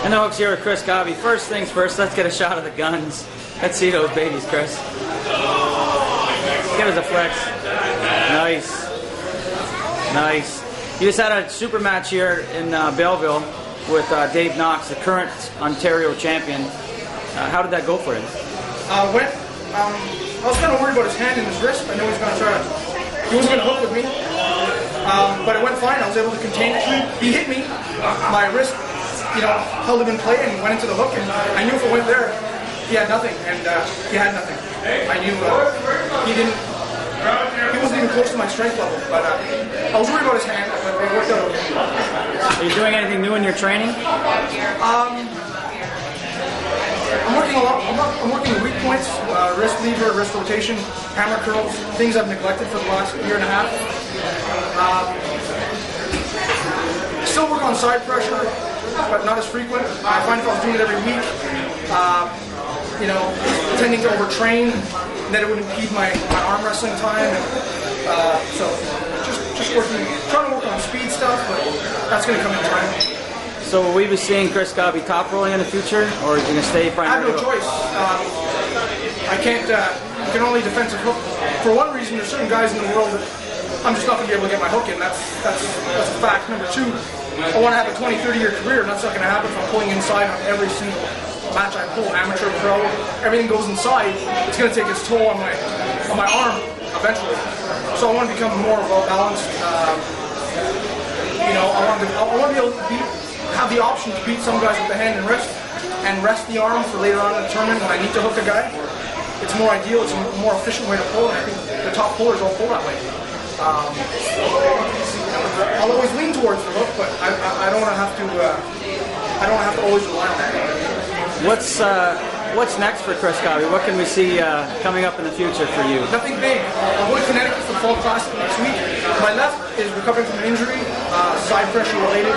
And the Hooks here with Chris Gobby. First things first, let's get a shot of the guns. Let's see those babies, Chris. Give us a flex. Nice. Nice. You just had a super match here in Belleville with Dave Knox, the current Ontario champion. How did that go for him? I was kind of worried about his hand and his wrist. I know he was going to hook with me. But it went fine. I was able to contain it. He hit me. My wrist, held him in play and went into the hook. And I knew if it went there, he had nothing. And he had nothing. I knew he wasn't even close to my strength level. But I was worried about his hand, but it worked out okay. Are you doing anything new in your training? I'm working a lot. I'm working weak points, wrist lever, wrist rotation, hammer curls, things I've neglected for the last year and a half. Still work on side pressure, but not as frequent. I find if I was doing it every week, tending to overtrain, that it would impede my arm wrestling time. So just trying to work on speed stuff, but that's going to come in time. So will we be seeing Chris Gobby top rolling in the future, or are you going to stay primary? I have no choice. I can't. You can only defensive hook. For one reason, there's certain guys in the world that I'm just not going to be able to get my hook in. That's a fact. Number two, I want to have a 20, 30-year career, and that's not going to happen if I'm pulling inside on every single match I pull. Amateur, pro, everything goes inside. It's going to take its toll on my arm eventually. So I want to become more well balanced. I want to be able to have the option to beat some guys with the hand and wrist, and rest the arm for later on in the tournament when I need to hook a guy. It's more ideal. It's a more efficient way to pull, and I think the top pullers all pull that way. I'll always lean towards the hook, but I don't want to have to. I don't have to always rely on that. What's next for Chris Gobby? What can we see coming up in the future for you? Nothing big. I'm going to Connecticut for the Fall Classic next week. My left is recovering from an injury, side pressure related.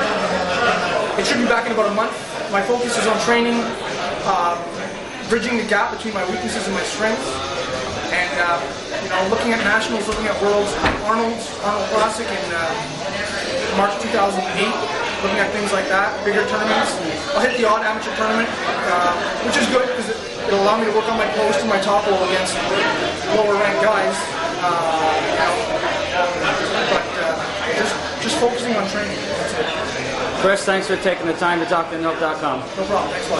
It should be back in about a month. My focus is on training, bridging the gap between my weaknesses and my strengths, and looking at nationals, looking at worlds. Arnold Classic in March 2008. Looking at things like that, bigger tournaments. I'll hit the odd amateur tournament, which is good because it'll allow me to work on my post and my top roll against lower ranked guys. Just focusing on training. That's it. Chris, thanks for taking the time to talk to inthehook.com. No problem. Thanks a lot.